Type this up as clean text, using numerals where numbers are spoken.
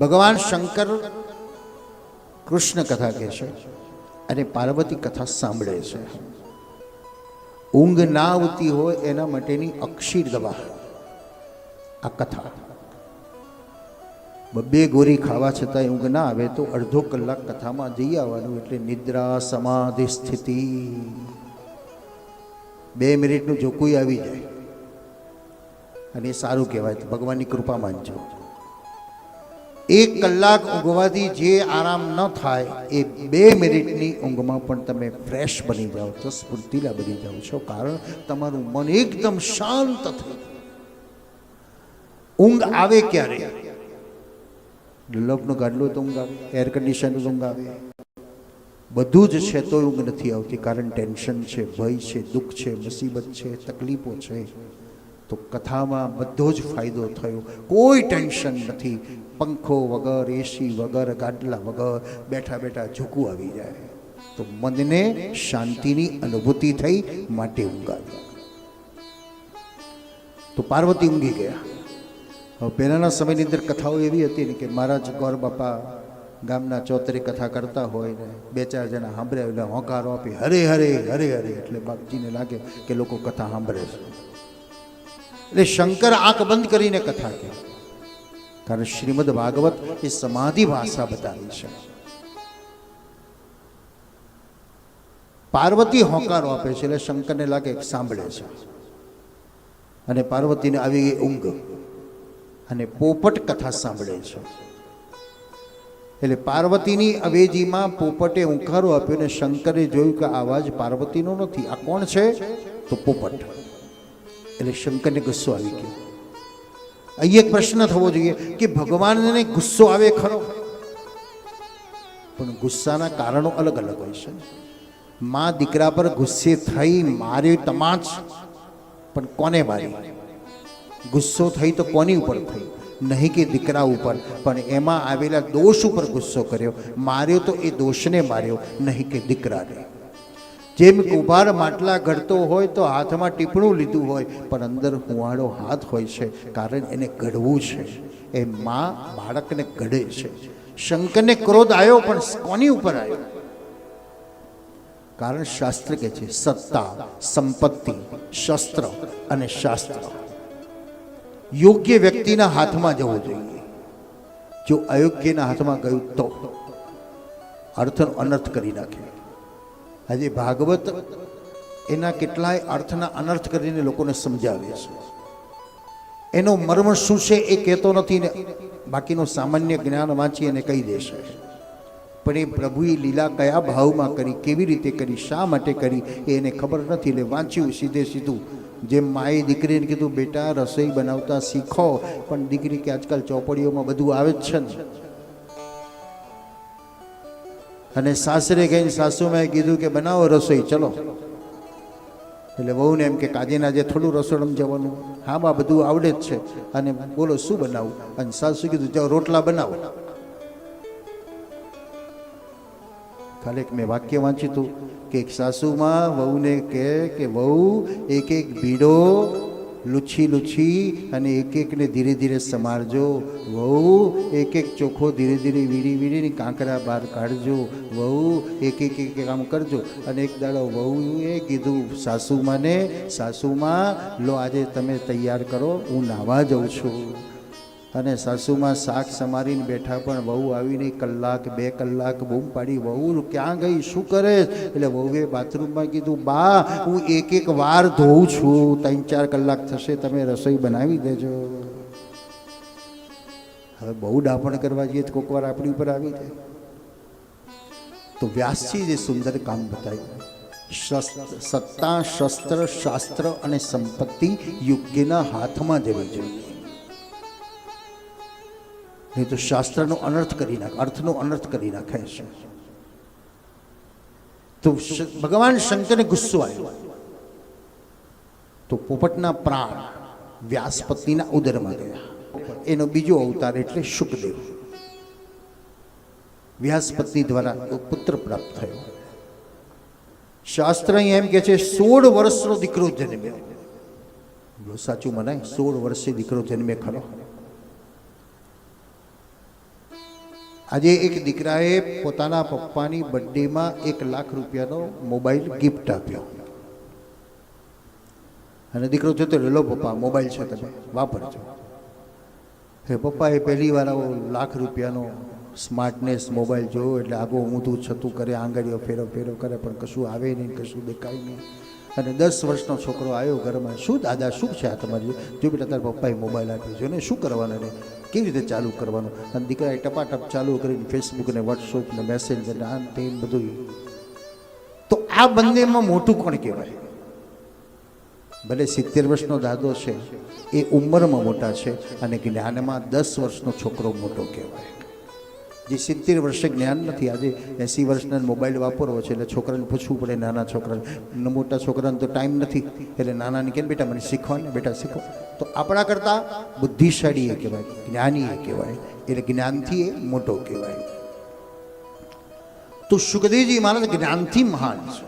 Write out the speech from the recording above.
ભગવાન શંકર કૃષ્ણ કથા કહે છે અને પાર્વતી કથા સાંભળે છે. ઊંઘ ના આવતી હોય એના માટેની અક્ષીર દવા આ કથા. બે ગોરી ખાવા છતાંય ઊંઘ ના આવે તો અડધો કલાક કથામાં જઈ આવવાનું, એટલે નિદ્રા સમાધિ સ્થિતિ 2 મિનિટનું જો કોઈ આવી જાય અને એ સારું કહેવાય. તો ભગવાનની કૃપા માનજો. 1 કલાક ઊંઘવાથી જે આરામ ન થાય એ 2 મિનિટની ઊંઘમાં પણ તમે ફ્રેશ બની જાઓ છો, સ્ફૂર્તિલા બની જાઓ છો. કારણ તમારું મન એકદમ શાંત થયું. ઊંઘ આવે ક્યારે? ડુલ્લફનું ગાડલું તો ઊંઘ આવે, એર કન્ડિશન ઊંઘ આવે, બધું જ છે તો ઊંઘ નથી આવતી. કારણ ટેન્શન છે, ભય છે, દુઃખ છે, મુસીબત છે, તકલીફો છે. તો કથામાં બધો જ ફાયદો થયો. કોઈ ટેન્શન નથી. પંખો વગર, એસી વગર, ગાડલા વગર બેઠા બેઠા ઝૂકવું આવી જાય. તો મનને શાંતિની અનુભૂતિ થઈ, માટે ઊંઘ આવી. તો પાર્વતી ઊંઘી ગયા. હવે પહેલાંના સમયની અંદર કથાઓ એવી હતી ને કે મહારાજ ગોર બાપા ગામના ચોતરી કથા કરતા હોય ને 2-4 જણા સાંભળ્યા એટલે હોંકારો આપી હરે હરે હરે હરે, એટલે બાપજીને લાગે કે લોકો કથા સાંભળે છે. એટલે શંકર આંખ બંધ કરીને કથા કહે. કારણ શ્રીમદ ભાગવત એ સમાધિ ભાષા બતાવી છે. પાર્વતી હોંકારો આપે છે એટલે શંકરને લાગે સાંભળે છે. અને પાર્વતીને આવી ગઈ ઊંઘ અને પોપટ કથા સાંભળે છે. એટલે પાર્વતીની અવેજીમાં પોપટે ઊંઘારો આપ્યો ને શંકરે જોયું કે આવાજ પાર્વતીનો નથી, આ કોણ છે? તો પોપટ. એટલે શંકરને ગુસ્સો આવી ગયો. અહીં એક પ્રશ્ન થવો જોઈએ કે ભગવાનને ગુસ્સો આવે ખરો, પણ ગુસ્સાના કારણો અલગ અલગ હોય છે. માં દીકરા પર ગુસ્સે થઈ માર્યો તમાચ, પણ કોને મારી? ગુસ્સો થઈ તો કોની ઉપર થઈ? નહીં કે દીકરા ઉપર, પણ એમાં આવેલા દોષ ઉપર ગુસ્સો કર્યો. માર્યો તો એ દોષને માર્યો, નહીં કે દીકરાને. જેમ કુંભાર માટલા ઘડતો હોય તો હાથમાં ટીપણું લીધું હોય, પણ અંદર હુંવાળો હાથ હોય છે, કારણ એને ઘડવું છે. એ માં બાળકને ઘડે છે. શંકરને ક્રોધ આવ્યો, પણ કોની ઉપર આવ્યો? કારણ શાસ્ત્ર કહે છે સત્તા, સંપત્તિ, શસ્ત્ર અને શાસ્ત્ર યોગ્ય વ્યક્તિના હાથમાં જવું જોઈએ. જો અયોગ્યના હાથમાં ગયું તો અર્થનો અનર્થ કરી નાખે. આજે ભાગવત એના કેટલાય અર્થના અનર્થ કરીને લોકોને સમજાવે છે. એનો મર્મ શું છે એ કહેતો નથી ને બાકીનું સામાન્ય જ્ઞાન વાંચી અને કહી દેશે. પણ એ પ્રભુએ લીલા કયા ભાવમાં કરી, કેવી રીતે કરી, શા માટે કરી એ એને ખબર નથી. એટલે વાંચ્યું સીધે સીધું. જેમ માએ દીકરીને કીધું બેટા રસોઈ બનાવતા શીખો, પણ દીકરી કે આજકાલ ચોપડીઓમાં બધું આવે જ છે ને. અને સાસરે ગઈને સાસુમાએ કીધું કે બનાવો રસોઈ ચલો. એટલે વહુને એમ કે કાજે નાજે થોડું રસોડમ જવાનું, હા બા બધું આવડે જ છે. અને બોલો શું બનાવું? અને સાસુ કીધું જાઓ રોટલા બનાવો. ખાલી એક મેં વાક્ય વાંચ્યું હતું કે એક સાસુમાં વહુને કહે કે વહુ એક એક ભીડો લૂછી લૂછી અને એક એકને ધીરે ધીરે સમારજો. વહુ એક એક ચોખ્ખો ધીરે ધીરે વીડી વીડીને કાંકરા બહાર કાઢજો. વહુ એક એક કામ કરજો. અને એક દાડો વહુએ કીધું સાસુમાને, સાસુમાં લો આજે તમે તૈયાર કરો, હું નાહવા જાઉં છું. અને સાસુમાં શાક સમારીને બેઠા, પણ વહુ આવીને 1 કલાક 2 કલાક બૂમ પાડી, વહુ ક્યાં ગઈ, શું કરે? એટલે વહુએ બાથરૂમમાં કીધું બા હું એક એક વાર ધોઉં છું, 3-4 કલાક થશે, તમે રસોઈ બનાવી દેજો. હવે બહુ ડાપણ કરવા જઈએ તો કોક વાર આપણી ઉપર આવી જાય. તો વ્યાસજી જે સુંદર કામ બતાવ્યું, સત્તા, શસ્ત્ર, શાસ્ત્ર અને સંપત્તિ યોગ્યના હાથમાં જવી જોઈએ. નહીં તો શાસ્ત્રનો અનર્થ કરી નાખે, અર્થનો અનર્થ કરી નાખે છે. તો ભગવાન શંકરને ગુસ્સો આવ્યો. તો પોપટના પ્રાણ વ્યાસપતિના ઉદરમાં ગયા. એનો બીજો અવતાર એટલે શુકદેવ. વ્યાસપતિ દ્વારા પુત્ર પ્રાપ્ત થયો. શાસ્ત્ર એમ કે છે 16 વર્ષનો દીકરો જન્મ્યો. સાચું મનાય? 16 વર્ષે દીકરો જન્મે ખરો? આજે એક દીકરાએ પોતાના પપ્પાની બર્થડેમાં 1 લાખ રૂપિયાનો મોબાઈલ ગિફ્ટ આપ્યો અને દીકરો જોતો લો પપ્પા મોબાઈલ છે તમે વાપરજો. હે પપ્પાએ પહેલી વાર આવો લાખ રૂપિયાનો સ્માર્ટનેસ મોબાઈલ જોયો એટલે આગો ઊંધું છતું કરે, આંગળીઓ ફેરો ફેરો કરે પણ કશું આવે નહીં, કશું દેખાય નહીં. અને 10 વર્ષનો છોકરો આવ્યો ઘરમાં, શું દાદા શું છે આ તમારી? જો બેટા તારા પપ્પાએ મોબાઈલ આપ્યો છે ને શું કરવાનું ને કેવી રીતે ચાલુ કરવાનું? અને દીકરાએ ટપાટપ ચાલુ કરીને ફેસબુક ને વોટ્સઅપ ને મેસેજ ને આમ તેમ બધું. તો આ બંનેમાં મોટું કોણ કહેવાય? ભલે 70 વર્ષનો દાદો છે એ ઉંમરમાં મોટા છે અને જ્ઞાનમાં 10 વર્ષનો છોકરો મોટો કહેવાય. જે 70 વર્ષે જ્ઞાન નથી, આજે 80 વર્ષના મોબાઈલ વાપરવો છે એટલે છોકરાને પૂછવું પડે. નાના છોકરાને, મોટા છોકરાને તો ટાઈમ નથી એટલે નાનાને કહે બેટા મને શીખવાને, બેટા શીખો. તો આપણા કરતાં બુદ્ધિશાળી એ કહેવાય, જ્ઞાની એ કહેવાય, એટલે જ્ઞાનથી એ મોટો કહેવાય. તો સુખદેવજી મહારાજ જ્ઞાનથી મહાન છે.